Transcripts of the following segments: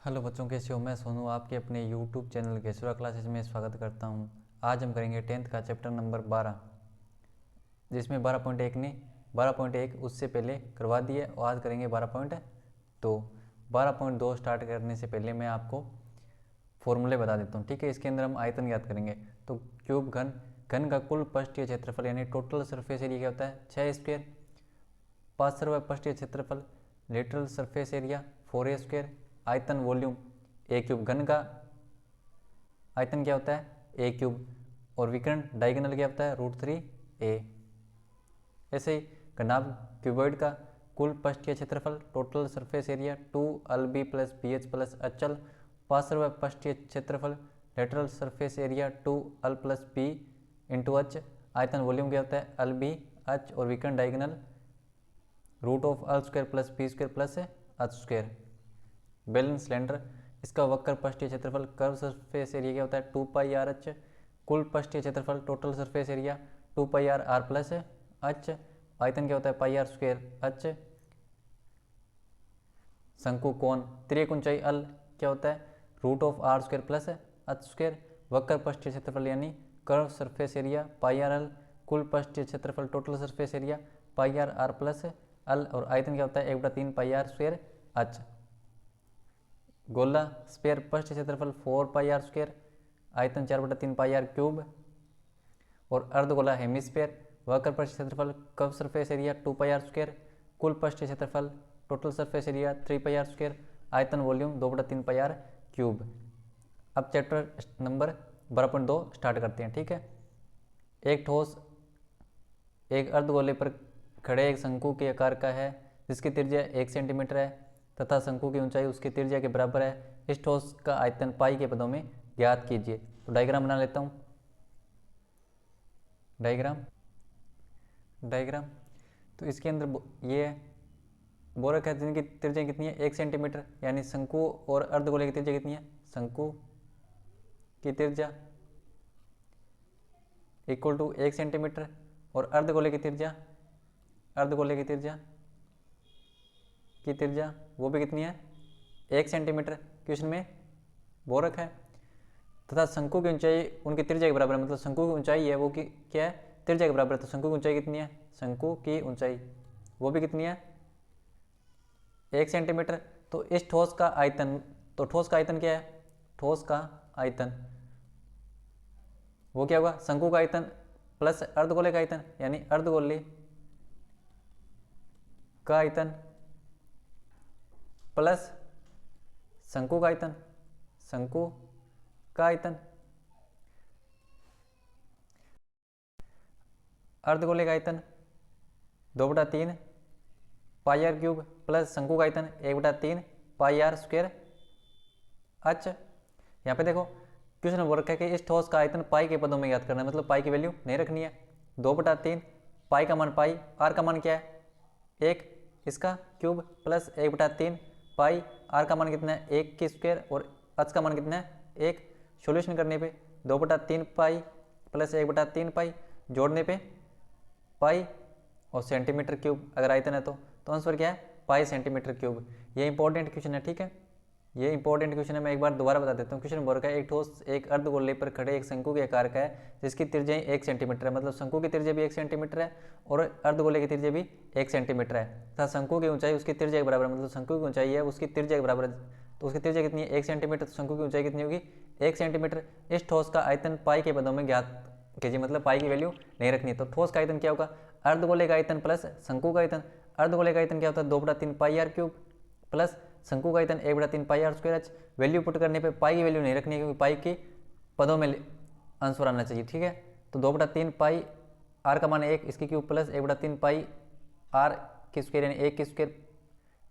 Hello बच्चों, कैसे हो? मैं सोनू आपके अपने यूट्यूब चैनल केशरा क्लासेस में स्वागत करता हूं। आज हम करेंगे 10th का चैप्टर नंबर 12, जिसमें 12.1 ने 12.1 उससे पहले करवा दिए और आज करेंगे 12.2। 12.2 स्टार्ट करने से पहले मैं आपको फॉर्मूले बता देता हूँ, ठीक है। इसके अंदर हम आयतन याद करेंगे। तो क्यूब घन, घन का कुल पृष्ठीय क्षेत्रफल यानी टोटल सरफेस एरिया क्या होता है? 6 स्क्वायर। पार्श्व पृष्ठीय क्षेत्रफल lateral surface area 4a square. आयतन वॉल्यूम ए क्यूब, घन का आयतन क्या होता है? ए क्यूब। और विकर्ण डायगोनल क्या होता है? √3a। ऐसे ही घनाभ क्यूबॉइड का कुल पृष्ठीय क्षेत्रफल total surface area 2lb plus bh plus अचल पार्श्व पृष्ठीय क्षेत्रफल lateral surface area 2l plus b into h। आयतन वॉल्यूम क्या होता है? lb h। और विकर्ण diagonal √l square plus b square plus h square. Balance cylinder, इसका वक्र पृष्ठीय क्षेत्रफल कर्व सरफेस एरिया क्या होता है? 2πr/h। कुल पृष्ठीय क्षेत्रफल total surface area 2πr/r plus h। आयतन क्या होता है? πr²h। शंकु कोण तिर्यक ऊंचाई अल क्या होता है? √r² plus h²। वक्र पृष्ठीय क्षेत्रफल यानी कर्व सरफेस एरिया πrl। कुल पृष्ठीय क्षेत्रफल total surface area πr/r plus l। और आयतन क्या होता है? 1/3 πr²h। गोला स्पेयर पृष्ठ क्षेत्रफल 4πr²। आयतन 4/3 πr³ और अर्धगोला हेमिस्फेयर वक्र पृष्ठ क्षेत्रफल कर्व सरफेस एरिया 2πr²। कुल पृष्ठ क्षेत्रफल टोटल सरफेस एरिया 3πr²। आयतन वॉल्यूम 2/3 πr³। अब चैप्टर नंबर 12.2 स्टार्ट करते हैं, ठीक है। एक ठोस एक अर्धगोले पर खड़े एक शंकु के आकार का है जिसकी त्रिज्या 1 सेंटीमीटर है तथा शंकु की ऊंचाई उसकी त्रिज्या के बराबर है। इस ठोस का आयतन पाई के पदों में ज्ञात कीजिए। तो डायग्राम बना लेता हूँ। डायग्राम तो इसके अंदर ये बोरक है जिनकी त्रिज्या कितनी है? 1 सेंटीमीटर। यानी शंकु और अर्धगोले की त्रिज्या कितनी है? शंकु की त्रिज्या इक्वल टू 1 सेंटीमीटर और अर्धगोले की त्रिज्या वो भी कितनी है? 1 सेंटीमीटर। क्वेश्चन में बोरक है तथा शंकु की ऊंचाई उनकी त्रिज्या के बराबर है। मतलब शंकु की ऊंचाई है वो क्या है? त्रिज्या के बराबर है। तो शंकु की ऊंचाई कितनी है? शंकु की ऊंचाई वो भी कितनी है? 1 सेंटीमीटर। तो इस ठोस का आयतन, तो ठोस का आयतन क्या है? ठोस का आयतन वो क्या होगा? शंकु का आयतन प्लस अर्धगोले का आयतन, यानी अर्धगोले का आयतन प्लस शंकु का आयतन, शंकु का आयतन। अर्धगोले का आयतन 2/3 πr³ प्लस शंकु का आयतन 1/3 πr² h। यहाँ पे देखो क्वेश्चन वो रखा है कि इस ठोस का आयतन पाई के पदों में याद करना है। मतलब पाई की वैल्यू नहीं रखनी है। 2/3 पाई का मान पाई, आर का मान क्या है? 1 इसका क्यूब प्लस 1/3 पाई, आर का मान कितना है? 1 की स्क्वायर और h का मान कितना है? 1। सॉल्यूशन करने पे 2/3 पाई प्लस 1/3 पाई जोड़ने पे पाई और सेंटीमीटर क्यूब अगर आयतन है तो आंसर क्या है? पाई सेंटीमीटर क्यूब। ये इंपॉर्टेंट क्वेश्चन है, ठीक है। ये इंपॉर्टेंट क्वेश्चन है। मैं एक बार दोबारा बता देता हूँ। क्वेश्चन बोल रहा है एक ठोस एक अर्धगोले पर खड़े एक शंकु के आकार का है जिसकी त्रिज्या 1 सेंटीमीटर है। मतलब शंकु की त्रिज्या भी 1 सेंटीमीटर है और अर्धगोले की त्रिज्या भी 1 सेंटीमीटर है तथा शंकु की ऊंचाई उसकी त्रिज्या के बराबर है। मतलब शंकु की ऊंचाई है उसकी त्रिज्या के बराबर है। तो उसकी त्रिज्या कितनी है? 1 सेंटीमीटर। तो शंकु की ऊंचाई कितनी होगी? 1 सेंटीमीटर। इस ठोस का आयतन पाई के पदों में ज्ञात कीजिए। मतलब पाई की वैल्यू नहीं रखनी। तो ठोस का आयतन क्या होगा? अर्धगोले का आयतन प्लस शंकु का आयतन। अर्धगोले का आयतन क्या होता है? 2/3 πr³ प्लस शंकु का आयतन 1/3 πr²h। वैल्यू पुट करने पे पाई की वैल्यू नहीं रखनी है क्योंकि पाई की पदों में आंसर आना चाहिए, ठीक है। तो 2/3 पाई, आर का मान 1 इसकी क्यूब प्लस 1/3 पाई आर की स्क्वायर यानी 1 की स्क्वायर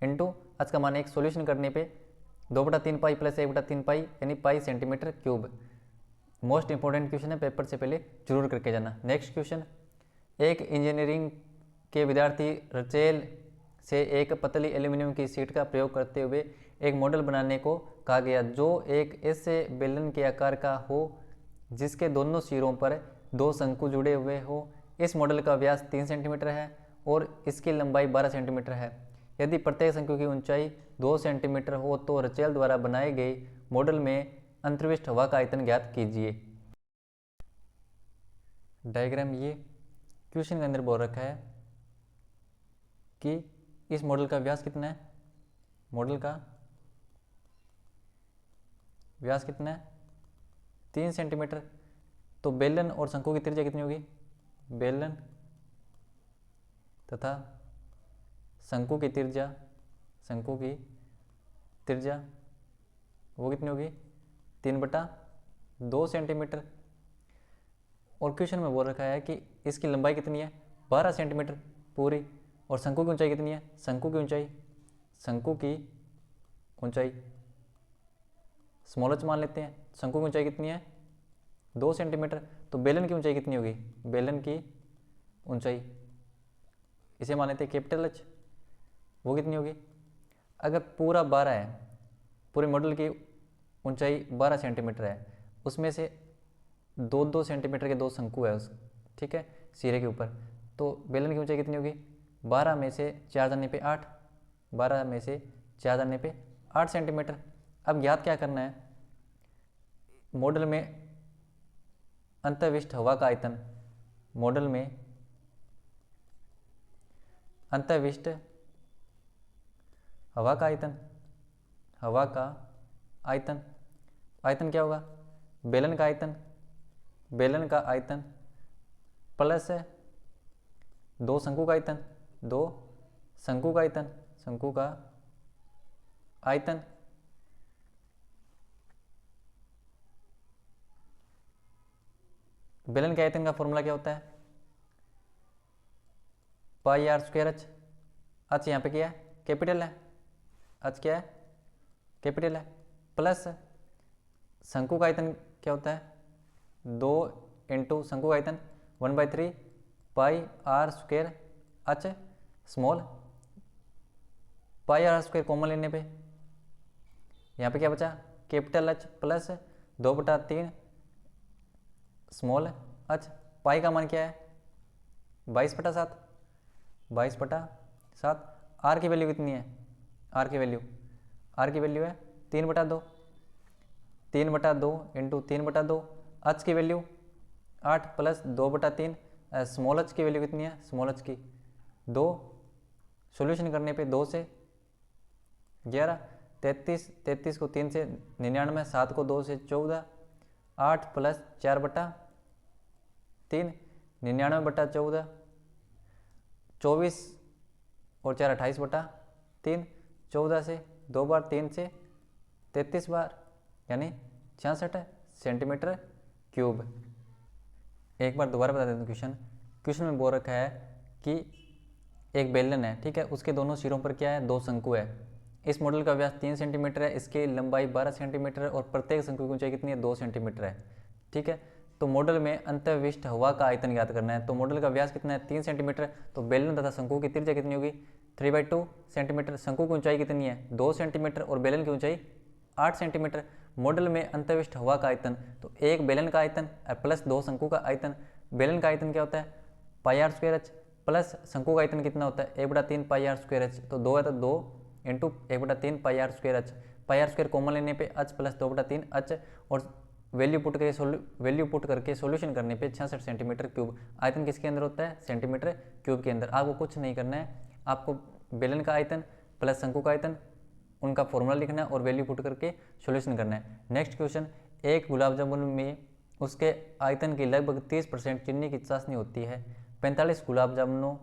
इंटू h का मान 1। सोल्यूशन करने पे 2/3 पाई प्लस 1/3 पाई यानी पाई centimetre cube. Most important question है, पेपर से पहले जरूर करके जाना। नेक्स्ट क्वेश्चन, एक इंजीनियरिंग के विद्यार्थी रचेल से एक पतली एल्यूमिनियम की शीट का प्रयोग करते हुए एक मॉडल बनाने को कहा गया जो एक ऐसे बेलन के आकार का हो जिसके दोनों सिरों पर 2 शंकु जुड़े हुए हो। इस मॉडल का व्यास 3 सेंटीमीटर है और इसकी लंबाई 12 सेंटीमीटर है। यदि प्रत्येक शंकु की ऊंचाई 2 सेंटीमीटर हो तो रचेल द्वारा बनाए गए मॉडल में अंतर्विष्ट हवा का आयतन ज्ञात कीजिए। डायग्राम ये क्वेश्चन के अंदर बोल रखा है कि इस मॉडल का व्यास कितना है, मॉडल का व्यास कितना है 3 सेंटीमीटर। तो बेलन और शंकु की त्रिज्या कितनी होगी, बेलन तथा शंकु की त्रिज्या वो कितनी होगी 3/2 सेंटीमीटर। और क्वेश्चन में बोल रखा है कि इसकी लंबाई कितनी है 12 सेंटीमीटर पूरी, और शंकु की ऊंचाई कितनी है, शंकु की ऊंचाई स्मॉल h मान लेते हैं। शंकु की ऊंचाई कितनी है 2 सेंटीमीटर। तो बेलन की ऊंचाई कितनी होगी, बेलन की ऊंचाई इसे मान लेते हैं कैपिटल H, वो कितनी होगी। अगर पूरा 12 है, पूरे मॉडल की ऊंचाई 12 सेंटीमीटर है, उसमें से 2-2 सेंटीमीटर के 2 शंकु है उस, ठीक है, सिरे के ऊपर, तो बेलन की ऊंचाई कितनी होगी 12 में से 4 जाने पे 8, 12 में से 4 जाने पे 8 सेंटीमीटर। अब ज्ञात क्या करना है, मॉडल में अंतर्विष्ट हवा का आयतन, मॉडल में अंतर्विष्ट हवा का आयतन, आयतन क्या होगा, बेलन का आयतन प्लस 2 शंकु का आयतन, 2 शंकु का आयतन बेलन के आयतन का फॉर्मूला क्या होता है, pi are square H. H यहाँ पे क्या है कैपिटल है, एच क्या है कैपिटल है, प्लस शंकु का आयतन क्या होता है 2 इंटू शंकु का आयतन 1/3 pi are square H small, pi are square common लेने पे यहाँ पे क्या बचा capital H plus 2/3 small H. Pi का मान क्या है 22/7, 22/7। आर की वैल्यू कितनी है, आर की वैल्यू है 3/2, 3/2 इंटू 3/2। एच की वैल्यू 8 प्लस 2/3, स्मॉल एच की वैल्यू कितनी है, स्मॉल एच की 2, सॉल्यूशन करने पे 2 से 11, 33 को 3 से 99, 7 को 2 से 14, 8 प्लस 4/3, 99/14, 24 और 4 28/3, 14 से 2 बार 3 से 33 बार यानी 66 सेंटीमीटर क्यूब। एक बार दोबारा बता देता हूँ क्वेश्चन में बोल रखा है कि एक बेलन है, ठीक है, उसके दोनों सिरों पर क्या है 2 शंकु है। इस मॉडल का व्यास 3 सेंटीमीटर है, इसकी लंबाई 12 सेंटीमीटर है और प्रत्येक शंकु की ऊंचाई कितनी है 2 सेंटीमीटर है, ठीक है। तो मॉडल में अंतर्विष्ट हवा का आयतन ज्ञात करना है। तो मॉडल का व्यास कितना है 3 सेंटीमीटर, तो बेलन तथा शंकु की त्रिज्या कितनी होगी 3/2 सेंटीमीटर। शंकु की ऊंचाई कितनी है 2 सेंटीमीटर और बेलन की ऊंचाई 8 सेंटीमीटर। मॉडल में अंतर्विष्ट हवा का आयतन, तो एक बेलन का आयतन प्लस 2 शंकु का आयतन। बेलन का आयतन क्या होता है pi are square H, plus शंकु का आयतन कितना होता है 1/3 पाई आर स्क्वायर एच। तो 2 है तो 2 into 1/3 pi are square H. Pi are square common लेने पे एच प्लस 2/3 एच, और वैल्यू पुट करके सॉल्यूशन करने पे 66 सेंटीमीटर क्यूब। आयतन किसके अंदर होता है सेंटीमीटर क्यूब के अंदर। आपको कुछ नहीं करना है, आपको बेलन का आयतन प्लस शंकु का आयतन उनका फॉर्मूला लिखना है और वैल्यू पुट करके सॉल्यूशन करना है। नेक्स्ट क्वेश्चन, एक गुलाब जामुन में उसके आयतन की लगभग 30% चीनी की चाशनी होती है। 45 गुलाब जामुनों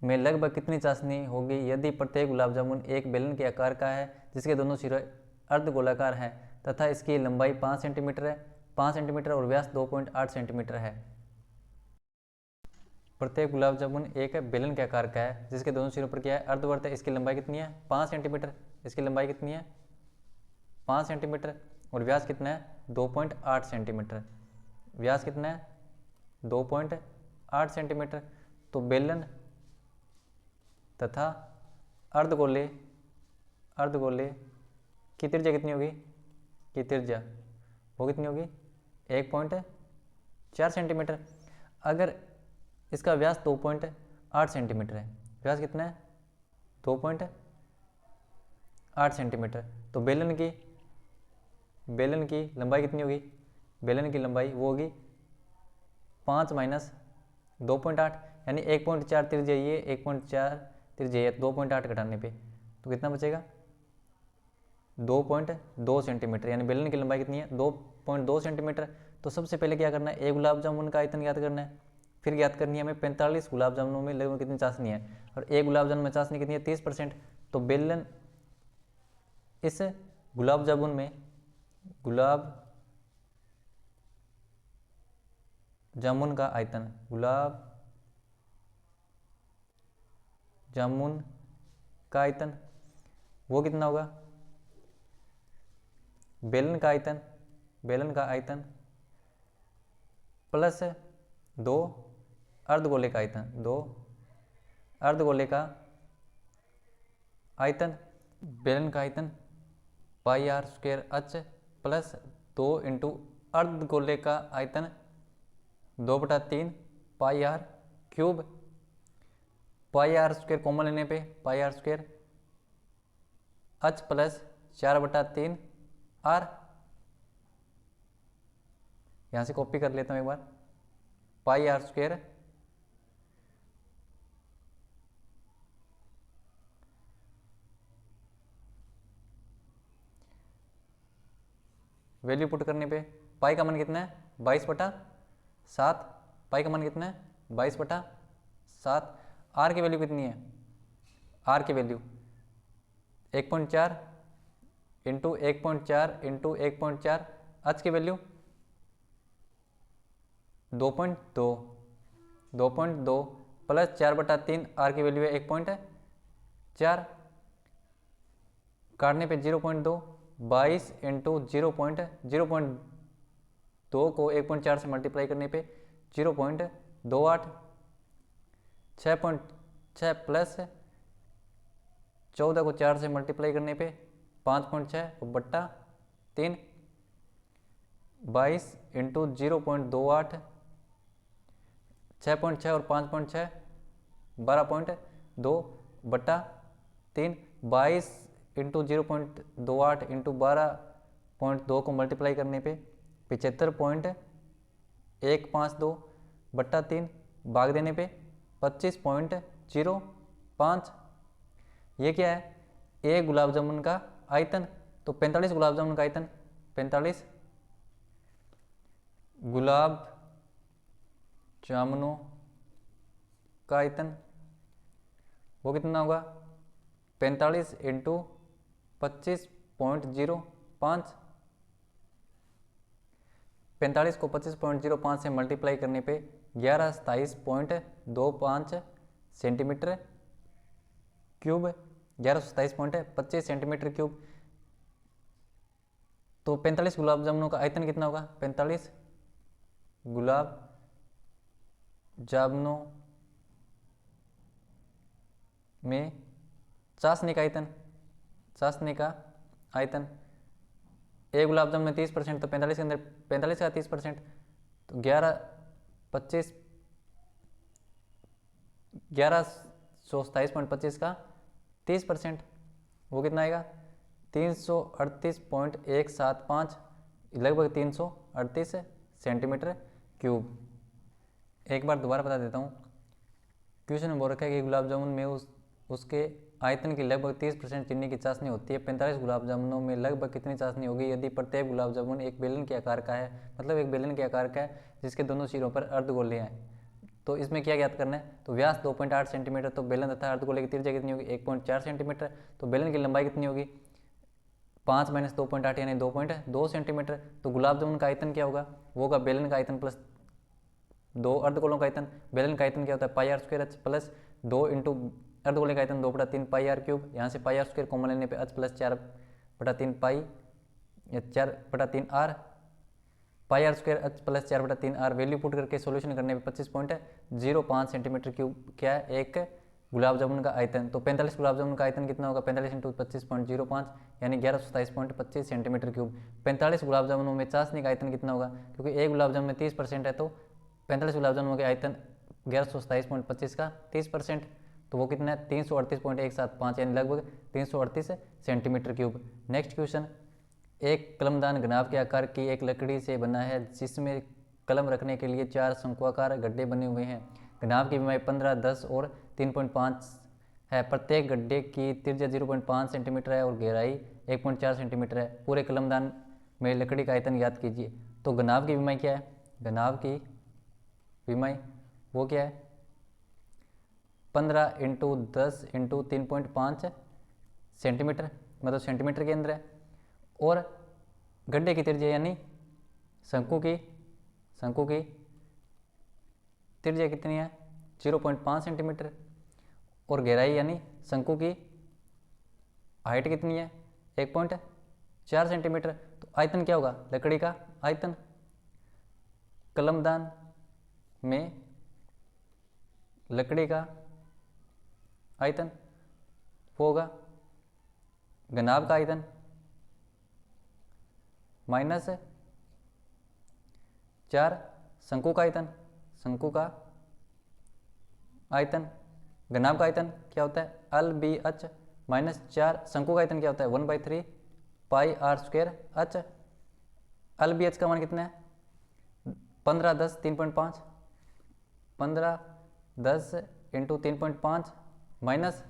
में लगभग कितनी चाशनी होगी यदि प्रत्येक गुलाब जामुन एक बेलन के आकार का है जिसके दोनों सिरे अर्धगोलाकार हैं तथा इसकी लंबाई 5 सेंटीमीटर है, 5 सेंटीमीटर और व्यास 2.8 सेंटीमीटर है। प्रत्येक गुलाब जामुन एक बेलन के आकार का है जिसके दोनों सिरों पर क्या है अर्धवर्त है। इसकी लंबाई कितनी है 5 सेंटीमीटर, इसकी लंबाई कितनी है 5 सेंटीमीटर और व्यास कितना है 2.8 सेंटीमीटर। व्यास कितना है 2.8 सेंटीमीटर। तो बेलन तथा अर्धगोले की त्रिज्या कितनी होगी, की त्रिज्या वो कितनी होगी 1.4 सेंटीमीटर। अगर इसका व्यास 2.8 सेंटीमीटर है, व्यास कितना है 2.8 सेंटीमीटर। तो बेलन की लंबाई कितनी होगी? बेलन की लंबाई वो होगी 5 माइनस 2.8, यानी 1.4 त्रिज्या ये, 1.4 त्रिज्या ये, 2.8 घटाने पे तो कितना बचेगा? 2.2 सेंटीमीटर। यानी बेलन की लंबाई कितनी है? 2.2 सेंटीमीटर। तो सबसे पहले क्या करना है? एक गुलाब जामुन का आयतन ज्ञात करना है, फिर ज्ञात करनी है हमें 45 गुलाब जामुनों में लगभग कितनी चाशनी है, और एक गुलाब जामुन में चाशनी कितनी है? 30%। तो बेलन इस गुलाब जामुन में गुलाब जामुन का आयतन, गुलाब जामुन का आयतन वो कितना होगा? बेलन का आयतन प्लस 2 अर्धगोले का आयतन, 2 अर्धगोले का आयतन। बेलन का आयतन pi are square H plus 2 into अर्धगोले का आयतन 2/3 pi are cube. Pi are square common लेने पे pi are square H plus 4/3 R. यहाँ से कॉपी कर लेता हूँ एक बार, pi are square value put करने पे पाई का मान कितना है? 22/7। पाई का मान कितना है? 22/7। आर की वैल्यू कितनी है? आर की वैल्यू 1.4 इंटू 1.4 इंटू 1.4, एच की वैल्यू 2.2 प्लस 4/3, आर की वैल्यू है 1.4, काटने पे 0.2, 22 इंटू 0.2 को 1.4 से मल्टीप्लाई करने पे 0.28, 6.6 प्लस 14 को 4 से मल्टीप्लाई करने पे 5.6 बट्टा 3, 22 इंटू 0.28, 6.6 और 5.6 12.2 बट्टा 3, 22 इंटू 0.28 इंटू 12.2 को मल्टीप्लाई करने पे 75.152 बट्टा 3, भाग देने पे 25.05। ये क्या है? एक गुलाब जामुन का आयतन। तो 45 गुलाब जामुन का आयतन, 45 गुलाब जामुनों का आयतन वो कितना होगा? 45 इंटू 25.05। 45 को 25.05 से मल्टीप्लाई करने पे 1127.25 सेंटीमीटर क्यूब, 1127.25 सेंटीमीटर क्यूब। तो 45 गुलाब जामुनों का आयतन कितना होगा? 45 गुलाब जामुनों में चाशनी का आयतन, एक गुलाब जामुन में 30%, तो 45 के अंदर 45 का 30%, तो 1127.25 का 30%, वो कितना आएगा? 338.175, लगभग 338 सेंटीमीटर क्यूब। एक बार दोबारा बता देता हूँ, क्वेश्चन में बोल रखा है कि गुलाब जामुन में उसके आयतन की लगभग 30% चीनी की चाशनी होती है। 45 गुलाब जामुनों में लगभग कितनी चाशनी होगी यदि प्रत्येक गुलाब जामुन एक बेलन के आकार का है, मतलब एक बेलन के आकार का है जिसके दोनों सिरों पर अर्धगोले हैं। तो इसमें क्या ज्ञात करना है? तो व्यास 2.8 सेंटीमीटर, तो बेलन तथा अर्धगोले की त्रिज्या कितनी होगी? 1.4 सेंटीमीटर। तो बेलन की लंबाई कितनी होगी? 5 माइनस 2.8 यानी 2.2 सेंटीमीटर। तो गुलाब जामुन का आयतन क्या होगा? वो होगा बेलन का आयतन प्लस 2 अर्धगोलों का आयतन। बेलन का आयतन क्या होता है? Pi are square H plus 2 into अर्धगोले का आयतन 2/3 पाई आर क्यूब। यहाँ से पाई आर स्क्वायर कॉमन लेने पे एच प्लस 4/3 पाई या 4/3 r, pi are square H plus 4/3 r. Value put करके सॉल्यूशन करने पे 25.05 सेंटीमीटर क्यूब क्या है? एक गुलाब जामुन का आयतन। तो 45 गुलाब जामुन का आयतन कितना होगा? 45 इंटू 25.05 यानी 1127.25 सेंटीमीटर क्यूब। 45 गुलाब जामुनों में चाशनी का आयतन कितना होगा? क्योंकि एक गुलाब जामुन में 30% है, तो 45 गुलाब जामुनों के आयतन 1127.25 का 30%। तो वो कितना है 338.175 यानी लगभग 338 सेंटीमीटर क्यूब। नेक्स्ट क्वेश्चन, एक कलमदान घनाभ के आकार की एक लकड़ी से बना है जिसमें कलम रखने के लिए 4 शंक्वाकार गड्ढे बने हुए हैं। घनाभ की लंबाई 15, 10 और 3.5 है। प्रत्येक गड्ढे की त्रिज्या 0.5 सेंटीमीटर है और गहराई 1.4 सेंटीमीटर है। पूरे कलमदान में लकड़ी का आयतन ज्ञात कीजिए। तो घनाभ की लंबाई क्या है? घनाभ की लंबाई वो क्या है? 15 × 10 × 3.5 सेंटीमीटर, मतलब सेंटीमीटर के अंदर है। और गड्ढे की त्रिज्या यानी शंकु की त्रिज्या कितनी है? 0.5 सेंटीमीटर। और गहराई यानी शंकु की हाइट कितनी है? 1.4 सेंटीमीटर। तो आयतन क्या होगा? लकड़ी का आयतन कलमदान में लकड़ी का आयतन वो होगा घनाभ का आयतन माइनस 4 शंकु का आयतन। शंकु का आयतन, घनाभ का आयतन क्या होता है? LBH माइनस 4 शंकु का आयतन क्या होता है? 1/3 पाई r स्क्वायर h। LBH का मान कितना है? 15, 10, 3.5। 15, 10 × 3.5 माइनस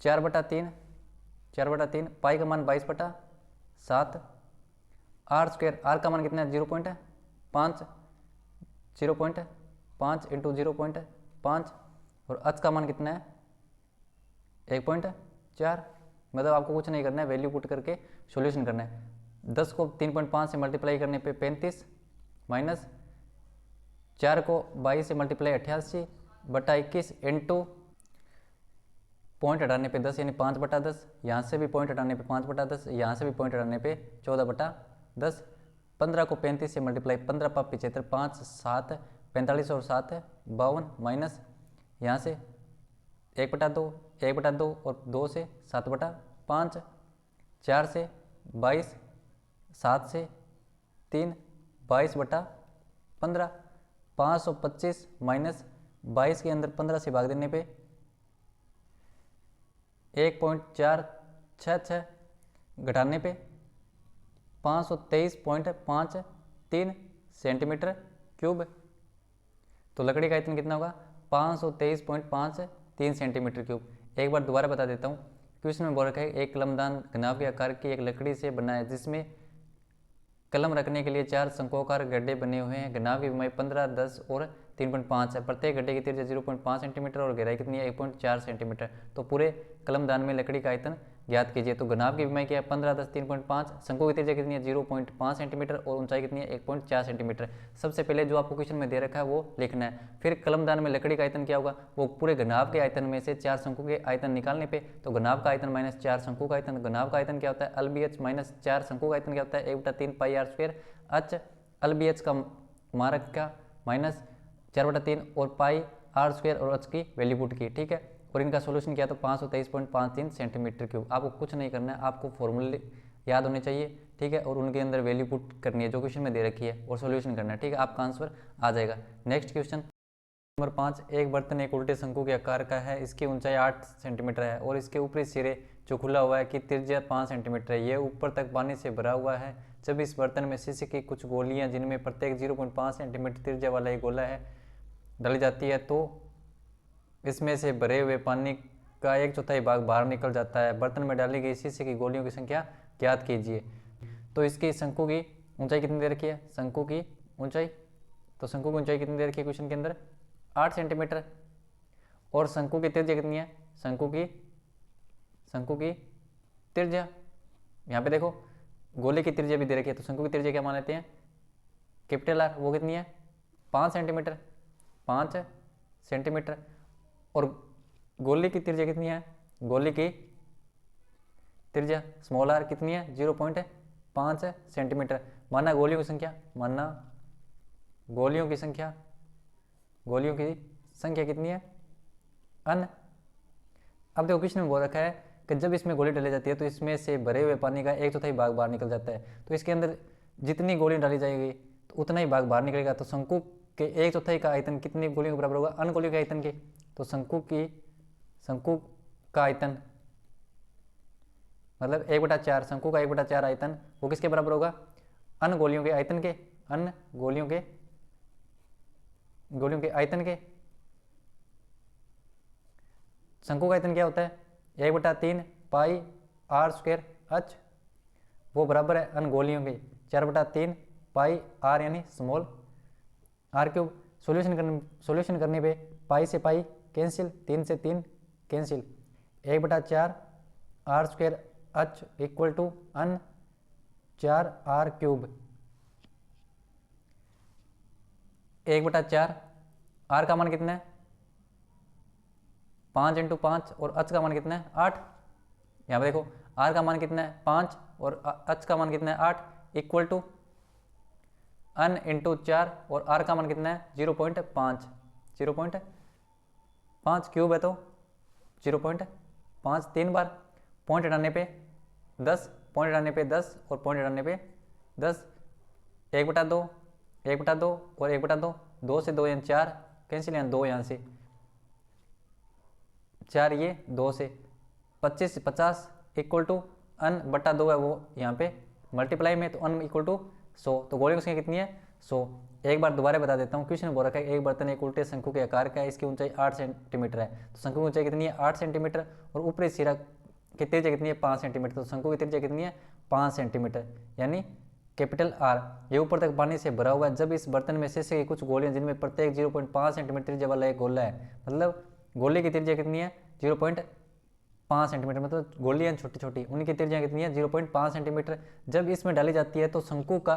4/3 पाई का मान 22/7 r स्क्वायर। r का मान कितना है? 0.5 × 0.5 और h का मान कितना है? 1.4। मतलब आपको कुछ नहीं करना है, वैल्यू पुट करके सॉल्यूशन करना है। 10 को 3.5 से मल्टीप्लाई करने पे 35 माइनस 4 को 22 से मल्टीप्लाई 88/21 इंटू पॉइंट हटाने पे 10 यानी 5/10। यहाँ से भी पॉइंट हटाने पे 5/10, यहाँ से भी पॉइंट हटाने पे 14/10। 15 को 35 से मल्टीप्लाई 15 × 75 5 7 45 और 7 52 माइनस यहाँ से 1/2 1/2 और 2 से 7/5 4 से 22 7 से 3 22/15 525 माइनस 22 के अंदर 15 से भाग देने पे 1.466 घटाने पे 523.53 सेंटीमीटर क्यूब। तो लकड़ी का आयतन कितना होगा? 523.53 सेंटीमीटर क्यूब। एक बार दोबारा बता देता हूँ। क्वेश्चन में बोल रखा है एक कलमदान घनाभ के आकार की एक लकड़ी से बना है जिसमें कलम रखने के लिए 4 शंक्वाकार गड्ढे बने हुए हैं। घनाभ की लंबाई 15, 10 और 3.5 है। प्रत्येक गड्ढे की त्रिज्या 0.5 सेंटीमीटर और गहराई कितनी है? 1.4 सेंटीमीटर। तो पूरे कलमदान में लकड़ी का आयतन ज्ञात कीजिए। तो घनाभ की लंबाई क्या है? 15, 10, 3.5। शंकु की त्रिज्या कितनी है? 0.5 सेंटीमीटर और ऊंचाई कितनी है? 1.4 सेंटीमीटर। सबसे पहले जो आपको क्वेश्चन में दे रखा है वो लिखना है। फिर कलमदान में लकड़ी का आयतन क्या होगा? वो पूरे घनाभ के आयतन में से 4 शंकु के आयतन निकालने पे, तो घनाभ का आयतन माइनस 4 शंकु का आयतन। घनाभ का आयतन क्या होता है? LBH माइनस 4 शंकु का आयतन क्या होता है? 1/3 पाई r स्क्वायर h। LBH का मारक का माइनस 4/3 और पाई r स्क्वायर और h की वैल्यू पुट की, ठीक है। और इनका सॉल्यूशन किया तो 523.53 सेंटीमीटर क्यूब। आपको कुछ नहीं करना है, आपको फॉर्मूले याद होने चाहिए, ठीक है, और उनके अंदर वैल्यू पुट करनी है जो क्वेश्चन में दे रखी है और सॉल्यूशन करना है, ठीक है। आपका आंसर आ जाएगा। नेक्स्ट क्वेश्चन नंबर 5, एक बर्तन एक उल्टे शंकु के आकार का है। इसकी ऊंचाई 8 सेंटीमीटर है और इसके ऊपरी सिरे जो खुला हुआ है कि त्रिज्या 5 सेंटीमीटर है। यह ऊपर तक पानी से भरा हुआ है। जब इस बर्तन में शीशे की कुछ गोलियां जिनमें प्रत्येक 0.5 सेंटीमीटर त्रिज्या वाला एक गोला है डाली जाती है तो इसमें से भरे हुए पानी का 1/4 भाग बाहर निकल जाता है। बर्तन में डाली गई शीशे की गोलियों की संख्या ज्ञात कीजिए। तो इसकी शंकु की ऊंचाई कितनी दे रखी है? शंकु की ऊंचाई, तो शंकु की ऊंचाई कितनी दे रखी है क्वेश्चन के अंदर? 8 सेंटीमीटर। और शंकु की त्रिज्या कितनी है? शंकु की त्रिज्या यहाँ पे देखो गोले की त्रिज्या भी दे रखी है, तो शंकु की त्रिज्या क्या मान लेते हैं? Capital R। वो कितनी है? 5 सेंटीमीटर। 5 सेंटीमीटर। और गोले की त्रिज्या कितनी है? गोले की त्रिज्या स्मॉल r कितनी है? 0.5 सेंटीमीटर। माना गोलियों की संख्या, गोलियों की संख्या कितनी है? n। अब देखो क्वेश्चन में बोल रखा है कि जब इसमें गोली डाली जाती है तो इसमें से भरे हुए पानी का 1/4 भाग बाहर निकल जाता है। तो इसके अंदर जितनी गोली डाली जाएगी तो उतना ही भाग बाहर निकलेगा। तो शंकु के 1/4 का आयतन कितनी गोलियों के बराबर होगा? n गोलियों के आयतन के। तो शंकु का आयतन मतलब 1/4 शंकु का 1/4 आयतन वो किसके बराबर होगा, अन्य गोलियों के आयतन के, अन्य गोलियों के आयतन के। शंकु का आयतन क्या होता है, 1/3 पाई आर स्क्वायर एच, वो बराबर है अन्य गोलियों के 4/3 पाई आर यानी स्मॉल आर क्यूब। सॉल्यूशन करने पे पाई से पाई कैंसिल, 3 से 3 cancel, 1/4 r square H equal to अन 4 आर क्यूब। 1/4 आर का मान कितना है 5 × 5 और एच का मान कितना है 8। यहाँ पे देखो आर का मान कितना है 5 और एच का मान कितना है 8 इक्वल टू अन इंटू 4 और आर का मान कितना है 0.5 क्यूब है तो 0.5 3 बार, पॉइंट हटाने पे 10, पॉइंट हटाने पे 10 और पॉइंट हटाने पे 10, 1/2 1/2 और 1/2, 2 से 2 यानी 4 कैंसिल, यहाँ 2 यहाँ से 4 ये 2 से 25 50 इक्वल टू अन बटा 2 है वो यहाँ पे मल्टीप्लाई में, तो अन इक्वल टू 100। तो गोली की संख्या कितनी है 100। एक बार दोबारा बता देता हूँ, क्वेश्चन बोल रखा है एक बर्तन एक उल्टे शंकु के आकार का है, इसकी ऊंचाई 8 सेंटीमीटर है। तो शंकु की ऊंचाई कितनी है 8 सेंटीमीटर और ऊपरी सिरा की त्रिज्या कितनी है 5 सेंटीमीटर। तो शंकु की त्रिज्या कितनी है 5 सेंटीमीटर यानी कैपिटल आर। ये ऊपर तक पानी से भरा हुआ है। जब इस बर्तन में शेष की कुछ गोलियां जिनमें प्रत्येक 0.5 सेंटीमीटर त्रिज्या वाला एक गोला है, मतलब गोले की त्रिज्या कितनी है 0.5 सेंटीमीटर, मतलब गोलियां छोटी छोटी उनकी त्रिज्या कितनी है 0.5 सेंटीमीटर। जब इसमें डाली जाती है तो शंकु का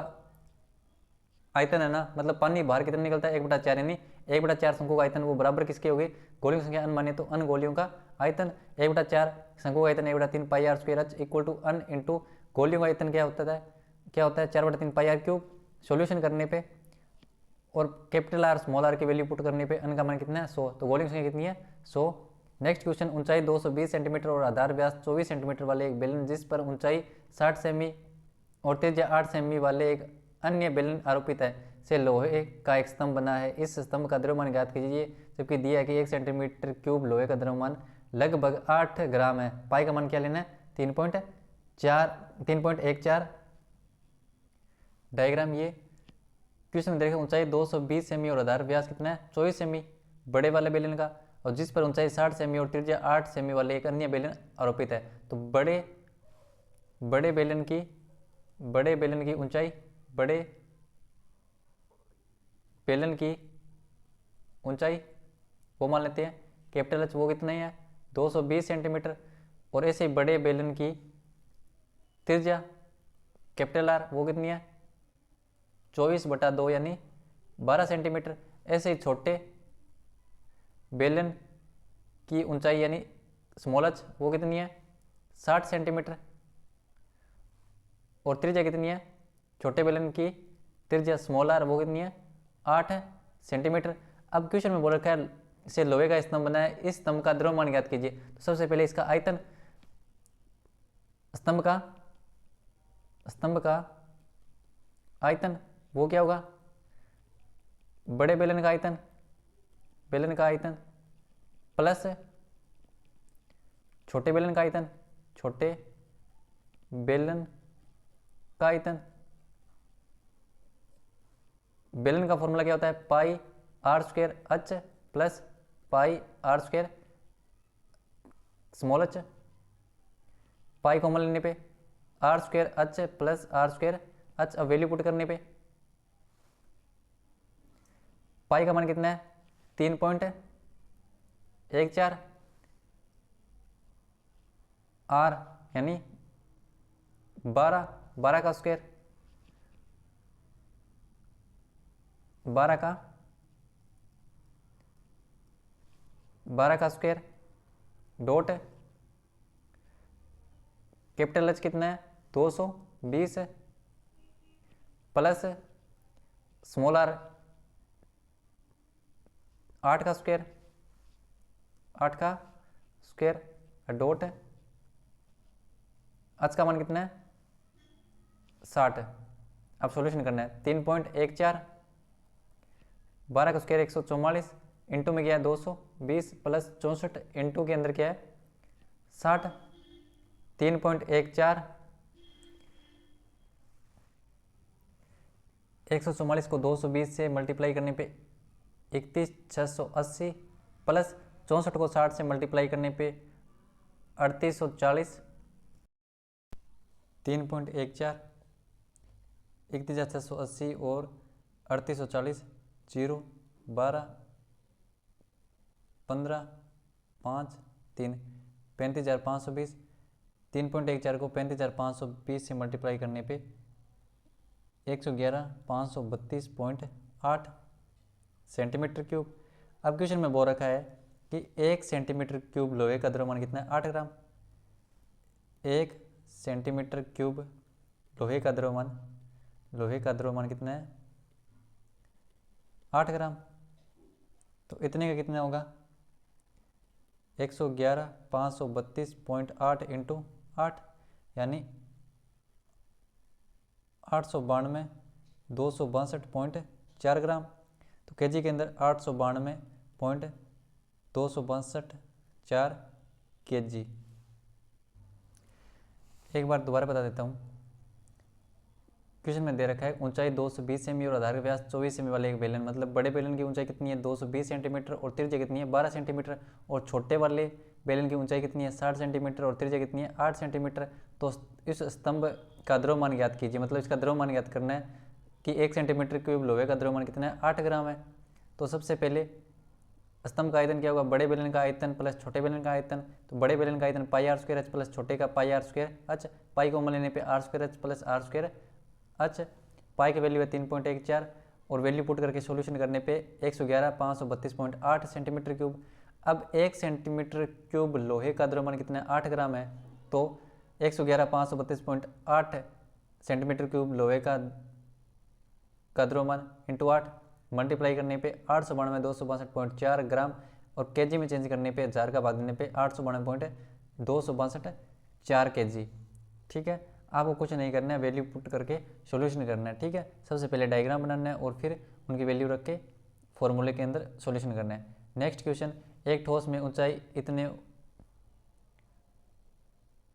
आयतन है ना, मतलब पानी बाहर कितना निकलता है 1/4 यानी 1/4 शंकु का आयतन वो बराबर किसके हो गए, गोलियों की संख्या अन माने तो अन गोलियों का आयतन। 1/4 शंकु का आयतन 1/3 pi are square H equal to N into गोलियों का आयतन क्या होता है 4/3 पाई आर क्यूब। सॉल्यूशन करने पे और कैपिटल आर स्मॉल आर की वैल्यू पुट करने पे अन का मान कितना है 100। तो गोलियों की संख्या कितनी है 100। नेक्स्ट क्वेश्चन, ऊंचाई 220 सेंटीमीटर और आधार व्यास 24 सेंटीमीटर वाले एक बेलन जिस पर ऊंचाई 60 सेमी और त्रिज्या 8 सेमी वाले एक अन्य बेलन आरोपित है से लोहे का एक स्तंभ बना है। इस स्तंभ का द्रव्यमान ज्ञात कीजिए, जबकि दिया है कि 1 सेंटीमीटर क्यूब लोहे का द्रव्यमान लगभग 8 ग्राम है। पाई का मान क्या लेना है 3.14। डायग्राम ये क्वेश्चन में देखें, ऊंचाई 220 सेमी और आधार व्यास कितना है 24 सेमी बड़े वाले बेलन का, और जिस पर ऊंचाई 60 सेमी और त्रिज्या 8 सेमी वाले एक अन्य बेलन आरोपित है। तो बड़े बेलन की ऊंचाई वो मान लेते हैं कैपिटल एच, वो कितना है 220 सेंटीमीटर, और ऐसे ही बड़े बेलन की त्रिज्या कैपिटल आर वो कितनी है 24/2 यानी 12 सेंटीमीटर। ऐसे ही छोटे बेलन की ऊंचाई यानी स्मॉल एच वो कितनी है 60 सेंटीमीटर, और त्रिज्या कितनी है छोटे बेलन की त्रिज्या स्मॉल आर वो कितनी है 8 सेंटीमीटर। अब क्वेश्चन में बोल रखा है से लोहे का स्तंभ बना है, इस स्तंभ का द्रव्यमान ज्ञात कीजिए। तो सबसे पहले इसका आयतन, स्तंभ का आयतन वो क्या होगा बड़े बेलन का आयतन प्लस छोटे बेलन का आयतन बेलन का फॉर्मूला क्या होता है pi are square H plus pi are square small H. Pi common लेने पे R square H plus R square H, अब वैल्यू पुट करने पे पाई का मान कितना है 3.14, आर यानी 12 का स्क्वायर 12 का स्क्वायर डॉट कैपिटल एच कितना है 220 प्लस स्मॉल आर 8 का स्क्वायर डॉट एच का मान कितना है 60। अब सॉल्यूशन करना है 3.14, 12 का स्क्वायर 144 इंटू में क्या है 220 प्लस 64 इंटू के अंदर क्या है 60, 3.14, 144 को 220 से मल्टीप्लाई करने पे 31,680 प्लस 64 को 60 से मल्टीप्लाई करने पे 3840, 3.14, 31,680 और 3840, 0, 12, 15, 5, 3, 35,520, 3.14 को 35,520 से मल्टीप्लाई करने पे 111,532.8 सेंटीमीटर क्यूब। अब क्वेश्चन में बोल रखा है कि 1 सेंटीमीटर क्यूब लोहे का द्रव्यमान कितना है 8 ग्राम। 1 सेंटीमीटर क्यूब लोहे का द्रव्यमान कितना है 8 ग्राम। तो इतने का कितना होगा 111,532.8 इंटू 8 यानी 892,262.4 ग्राम। तो केजी के अंदर 892.262.4 केजी। एक बार दोबारा बता देता हूँ, क्वेश्चन में दे रखा है ऊंचाई 220 सेमी और आधार व्यास 24 सेमी वाले एक बेलन, मतलब बड़े बेलन की ऊंचाई कितनी है 220 सेंटीमीटर और त्रिज्या कितनी है 12 सेंटीमीटर, और छोटे वाले बेलन की ऊंचाई कितनी है 60 सेंटीमीटर और त्रिज्या कितनी है 8 सेंटीमीटर। तो इस स्तंभ का द्रव्यमान ज्ञात कीजिए, मतलब इसका द्रव्यमान ज्ञात करना है कि 1 सेंटीमीटर क्यूब लोहे का द्रव्यमान कितना है 8 ग्राम है। तो सबसे पहले स्तंभ का आयतन क्या होगा बड़े बेलन का आयतन प्लस छोटे बेलन का आयतन। तो बड़े बेलन का आयतन pi are square H plus छोटे का pi are square H, pi को लेने पे R square H plus R square H. Pi की वैल्यू है 3.14 और वैल्यू पुट करके सॉल्यूशन करने पे 111,532.8 सेंटीमीटर क्यूब। अब 1 सेंटीमीटर क्यूब लोहे का द्रव्यमान कितना है 8 ग्राम है। तो 111,532.8 सेंटीमीटर क्यूब लोहे का द्रव्यमान इंटू 8 मल्टीप्लाई करने पे 892,262.4 ग्राम और केजी में चेंज करने पे 1000 का भाग देने पे 892,262.4 केजी। ठीक है, आपको कुछ नहीं करना है, वैल्यू पुट करके सॉल्यूशन करना है। ठीक है, सबसे पहले डायग्राम बनाना है और फिर उनकी वैल्यू रख के फॉर्मूले के अंदर सॉल्यूशन करना है। नेक्स्ट क्वेश्चन, एक ठोस में ऊंचाई इतने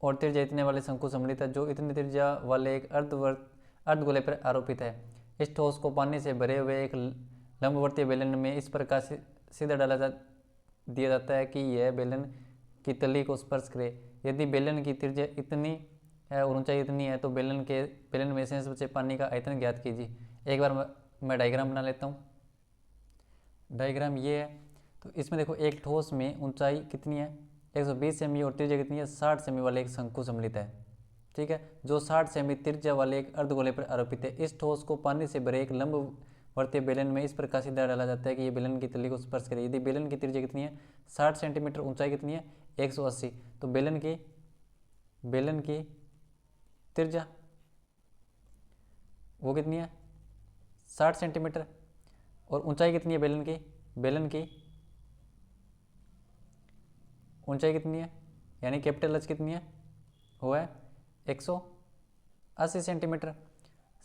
और त्रिज्या इतने वाले शंकु सम्मिलित है जो इतनी त्रिज्या वाले एक अर्धगोले पर आरोपित है। इस ठोस को पानी से भरे हुए एक लंबवर्तीय बेलन में इस प्रकार सीधा दिया जाता है कि यह बेलन की तली को स्पर्श करे। यदि बेलन की त्रिज्या इतनी है और ऊंचाई इतनी है तो बेलन में शेष बचे पानी का आयतन ज्ञात कीजिए। एक बार मैं डायग्राम बना लेता हूँ। डायग्राम ये है, तो इसमें देखो एक ठोस में ऊंचाई कितनी है 120 सेमी और त्रिज्या कितनी है 60 सेमी वाले एक शंकु सम्मिलित है। ठीक है, जो 60 सेमी त्रिज्या वाले एक अर्धगोले पर आरोपित है। इस ठोस को पानी से भरे एक लंबवर्तीय बेलन में इस प्रकार सीधा डाला जाता है कि ये बेलन की तली को स्पर्श करे। यदि बेलन की त्रिज्या कितनी है 60 सेंटीमीटर, ऊंचाई कितनी है 180, तो बेलन की त्रिज्या वो कितनी है 60 सेंटीमीटर और ऊंचाई कितनी है बेलन की ऊंचाई कितनी है, यानी कैपिटल एच कितनी है वो है 180 सेंटीमीटर।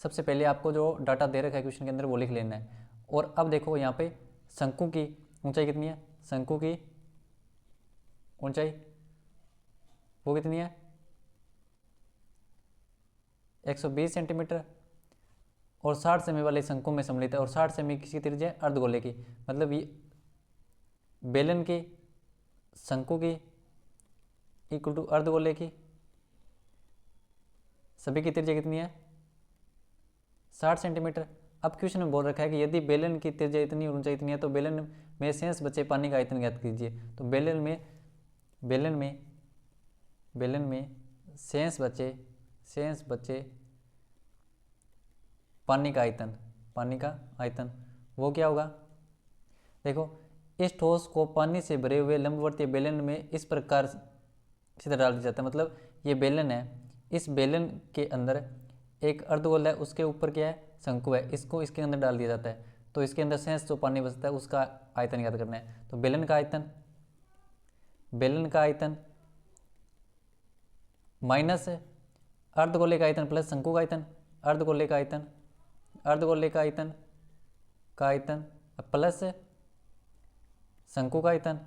सबसे पहले आपको जो डाटा दे रखा है क्वेश्चन के अंदर वो लिख लेना है। और अब देखो यहाँ पे शंकु की ऊंचाई कितनी है, शंकु की ऊंचाई वो कितनी है 120 सेंटीमीटर और 60 सेमी वाले शंकु में सम्मिलित है। और 60 सेमी किसकी त्रिज्या अर्धगोले की, मतलब ये बेलन की शंकु की इक्वल टू अर्धगोले की, सभी की त्रिज्या कितनी है 60 सेंटीमीटर। अब क्वेश्चन में बोल रखा है कि यदि बेलन की त्रिज्या इतनी और ऊंचाई इतनी है तो बेलन में शेष बचे पानी का आयतन ज्ञात कीजिए। तो बेलन में शेष बचे पानी का आयतन वो क्या होगा। देखो इस ठोस को पानी से भरे हुए लंबवर्तीय बेलन में इस प्रकार सीधा डाल दिया जाता है, मतलब ये बेलन है, इस बेलन के अंदर एक अर्धगोल है, उसके ऊपर क्या है शंकु है, इसको इसके अंदर डाल दिया जाता है। तो इसके अंदर शेष जो पानी बचता है उसका आयतन ज्ञात करना है। तो बेलन का आयतन माइनस अर्धगोले का आयतन प्लस शंकु का आयतन, अर्धगोले का आयतन प्लस शंकु का आयतन,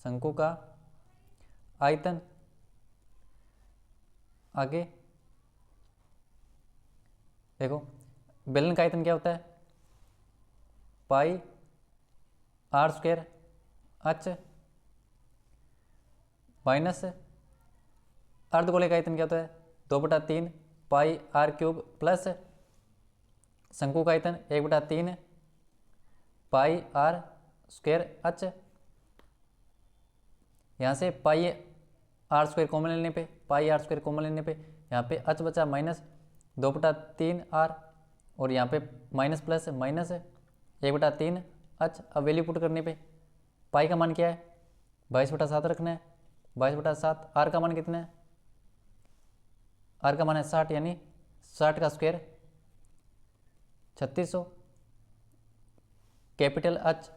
शंकु का आयतन, आगे देखो बेलन का आयतन क्या होता है, pi are square H minus अर्धगोले का आयतन क्या होता है, 2/3 पाई आर क्यूब प्लस शंकु का आयतन 1/3 पाई आर स्क्वायर एच। यहाँ से पाई आर स्क्वायर कॉमन लेने पे, पाई आर स्क्वायर कॉमन लेने पे यहाँ पे एच बचा माइनस 2/3 आर, और यहाँ पे माइनस प्लस माइनस 1/3 एच। अब वैल्यू पुट करने पे पाई का मान क्या है, 22/7 रखना है, 22/7। आर का मान कितना है, आर का मान है 60, यानी 60 का स्क्वायर 3600। कैपिटल एच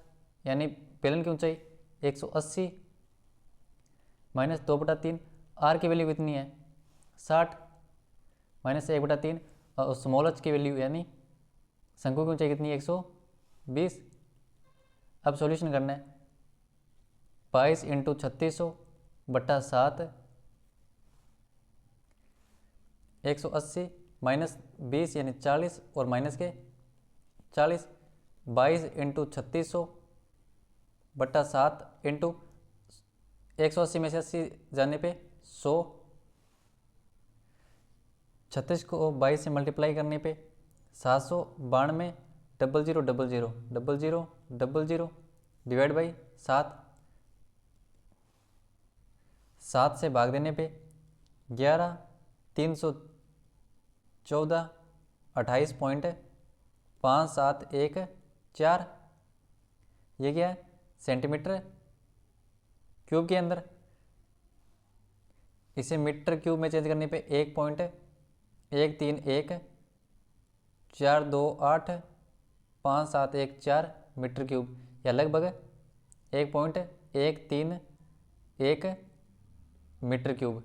यानी बेलन की ऊंचाई 180 माइनस 2/3, आर की वैल्यू कितनी है 60 माइनस 1/3, और स्मॉल एच की वैल्यू यानी शंकु की ऊंचाई कितनी है 120। अब सॉल्यूशन करना है, 22 × 3600/7 180 माइनस 20 यानी 40 और माइनस के 40, 22 × 3600/7 इंटू 180 में से 80 जाने पे 100, 36 को 22 से मल्टीप्लाई करने पे 792 000000 डिवाइड बाई 7, 7 से भाग देने पे 11 314 28.5714, ये क्या है सेंटीमीटर क्यूब के अंदर। इसे मीटर क्यूब में चेंज करने पे 1.131428571 मीटर क्यूब, या लगभग 1.131 मीटर क्यूब।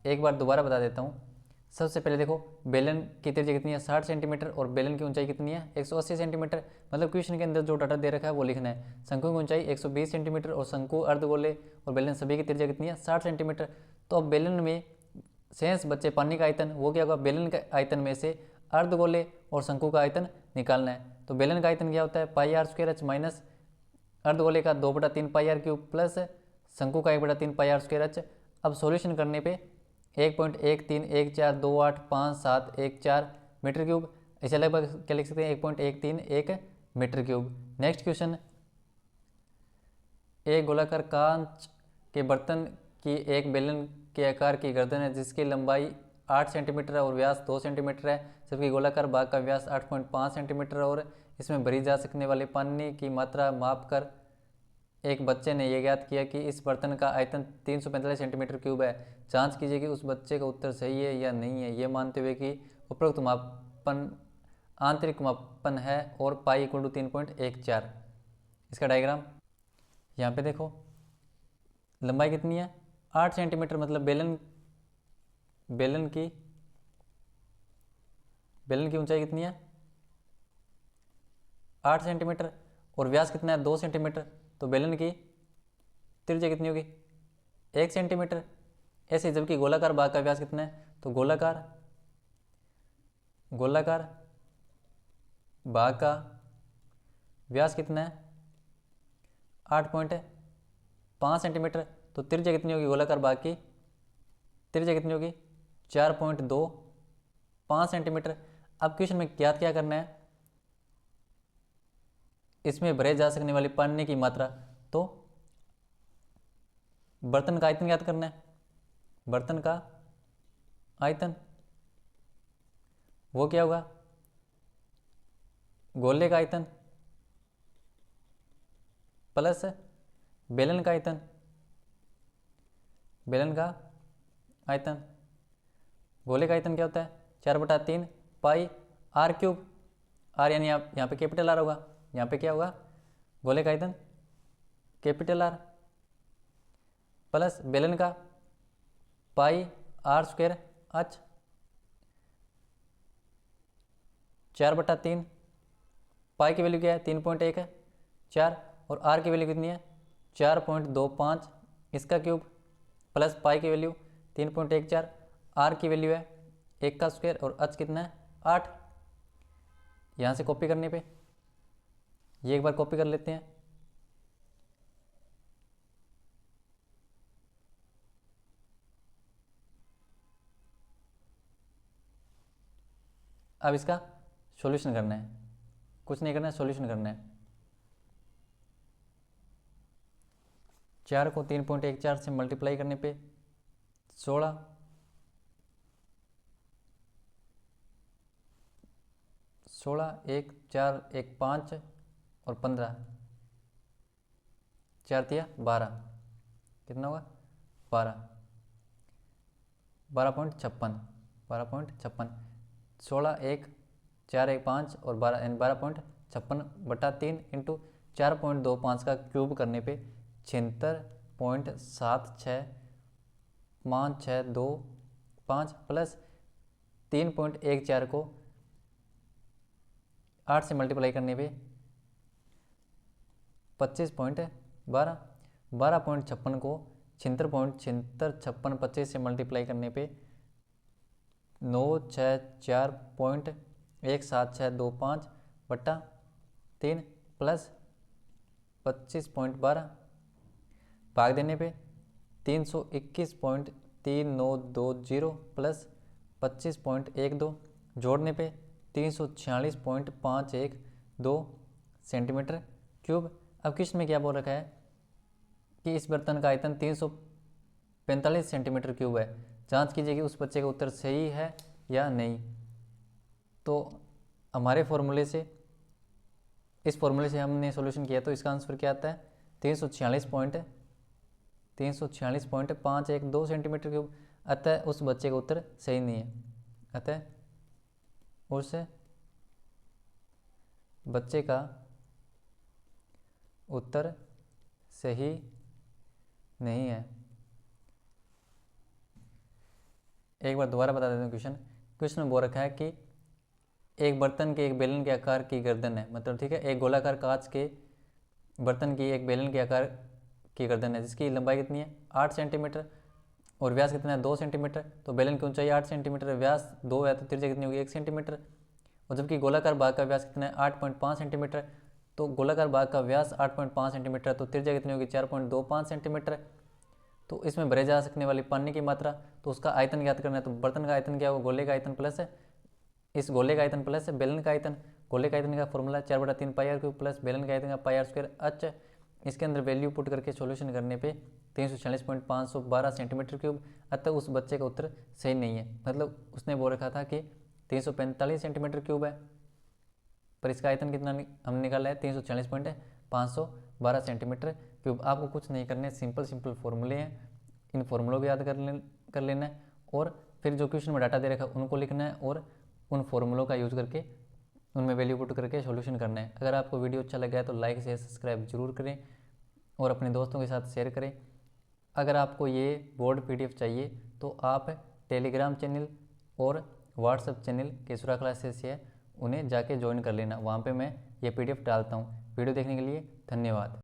एक बार दोबारा बता देता हूँ। सबसे पहले देखो बेलन की त्रिज्या कितनी है 60 सेंटीमीटर और बेलन की ऊंचाई कितनी है 180 सेंटीमीटर। मतलब क्वेश्चन के अंदर जो डाटा दे रखा है वो लिखना है। शंकु की ऊंचाई 120 सेंटीमीटर और शंकु अर्धगोले और बेलन सभी की त्रिज्या कितनी है 60 सेंटीमीटर। तो अब बेलन में शेष बच्चे पानी का आयतन, वो क्या होगा, बेलन के आयतन में से अर्धगोले और शंकु का आयतन निकालना है। तो बेलन का आयतन क्या होता है pi are square H minus अर्धगोले का 2/3 पाई आर क्यूब प्लस शंकु का 1/3 पाई आर स्क्वायर एच। अब सॉल्यूशन करने पे 1.131428571 मीटर क्यूब, इसे लगभग क्या लिख सकते हैं 1.131 मीटर क्यूब। नेक्स्ट क्वेश्चन, एक गोलाकार कांच के बर्तन की एक बेलन के आकार की गर्दन है जिसकी लंबाई 8 सेंटीमीटर और व्यास 2 सेंटीमीटर है, जबकि गोलाकार भाग का व्यास 8.5 सेंटीमीटर और इसमें भरी जा सकने वाले पानी की मात्रा माप कर एक बच्चे ने यह ज्ञात किया कि इस बर्तन का आयतन 345 सेंटीमीटर क्यूब है। जांच कीजिए कि उस बच्चे का उत्तर सही है या नहीं है, यह मानते हुए कि उपरोक्त मापन आंतरिक मापन है और पाई = 3.14। इसका डायग्राम यहाँ पे देखो, लंबाई कितनी है 8 सेंटीमीटर, मतलब बेलन की ऊंचाई कितनी है 8 सेंटीमीटर और व्यास कितना है 2 सेंटीमीटर। तो बेलन की त्रिज्या कितनी होगी 1 सेंटीमीटर। ऐसे जबकि गोलाकार भाग का व्यास कितना है, तो गोलाकार भाग का व्यास कितना है 8.5 सेंटीमीटर। तो त्रिज्या कितनी होगी गोलाकार भाग की त्रिज्या कितनी होगी 4.25 सेंटीमीटर। अब क्वेश्चन में क्या करना है, इसमें भरे जा सकने वाली पानी की मात्रा, तो बर्तन का आयतन ज्ञात करना है। बर्तन का आयतन वो क्या होगा, गोले का आयतन प्लस बेलन का आयतन, गोले का आयतन क्या होता है 4/3 पाई आर क्यूब, आर यानी आप यहाँ पे कैपिटल आर होगा, यहाँ पे क्या होगा गोले का आयतन कैपिटल आर प्लस बेलन का पाई आर स्क्वायर एच 4/3, पाई की वैल्यू क्या है 3.14 और आर की वैल्यू कितनी है 4.25 इसका क्यूब प्लस पाई की वैल्यू 3.14, आर की वैल्यू है 1 का स्क्वायर और एच कितना है 8। यहाँ से कॉपी करने पे ये एक बार कॉपी कर लेते हैं। अब इसका सॉल्यूशन करना है, कुछ नहीं करना है, सॉल्यूशन करना है। 4 को 3.14 से मल्टीप्लाई करने पे 16, 1 4 1 5 और 15, 4 दिया 12, कितना होगा 12.56, 16 1 4 1 5 और 12 यानी 12.56/3 इंटू 4.25 का क्यूब करने पे 76.765625 प्लस 3.14 को 8 से मल्टीप्लाई करने पे 25.12, 12.56 को 76.765625 से मल्टीप्लाई करने पे 964.17625/3 प्लस 25.12 भाग देने पे 321.3920 प्लस 25.12 जोड़ने पे 346.512 सेंटीमीटर क्यूब। अब क्वेश्चन में क्या बोल रखा है कि इस बर्तन का आयतन 345 सेंटीमीटर क्यूब है, जांच कीजिए कि उस बच्चे का उत्तर सही है या नहीं। तो हमारे फॉर्मूले से, इस फॉर्मूले से हमने सॉल्यूशन किया तो इसका आंसर क्या आता है 346.512 सेंटीमीटर क्यूब। अतः उस बच्चे का उत्तर सही नहीं है, अतः उस बच्चे का उत्तर सही नहीं है। एक बार दोबारा बता देता हूँ क्वेश्चन में बोल रखा है कि एक बर्तन के एक बेलन के आकार की गर्दन है, मतलब ठीक है, एक गोलाकार कांच के बर्तन की एक बेलन के आकार की गर्दन है जिसकी लंबाई कितनी है 8 सेंटीमीटर और व्यास कितना है 2 सेंटीमीटर। तो बेलन की ऊंचाई 8 सेंटीमीटर, व्यास 2 है तो त्रिज्या कितनी होगी 1 सेंटीमीटर। और जबकि गोलाकार भाग का व्यास कितना है 8.5 सेंटीमीटर, तो गोलाकार भाग का व्यास 8.5 सेंटीमीटर तो त्रिज्या कितनी होगी 4.25 सेंटीमीटर। तो इसमें भरे जा सकने वाली पानी की मात्रा, तो उसका आयतन ज्ञात करना है। तो बर्तन का आयतन क्या होगा, गोले का आयतन प्लस है इस गोले का आयतन प्लस है बेलन का आयतन। गोले का आयतन का formula 4/3 pi are cube plus बेलन का आयतन का पाई आर स्क्वायर एच। इसके अंदर वैल्यू पुट करके सॉल्यूशन करने पे 346.512 सेंटीमीटर क्यूब। अतः उस बच्चे का उत्तर सही नहीं है, मतलब उसने बोल रखा था कि 345 सेंटीमीटर क्यूब है, पर इसका आयतन कितना हमने निकाला है 346.512 सेंटीमीटर क्यूब। आपको कुछ नहीं करना है, सिंपल फॉर्मूले हैं, इन फॉर्मूलों को याद कर लेना है और फिर जो क्वेश्चन में डाटा दे रखा है उनको लिखना है और उन फॉर्मूलों का यूज़ करके उनमें वैल्यू पुट करके सॉल्यूशन करना है। अगर आपको वीडियो अच्छा लगा है तो लाइक शेयर सब्सक्राइब जरूर करें और अपने दोस्तों के साथ शेयर करें। अगर आपको ये बोर्ड PDF चाहिए तो आप टेलीग्राम चैनल और व्हाट्सएप चैनल केसुरा क्लासेस है उन्हें जाके ज्वाइन कर लेना, वहाँ पे मैं ये PDF डालता हूँ। वीडियो देखने के लिए धन्यवाद।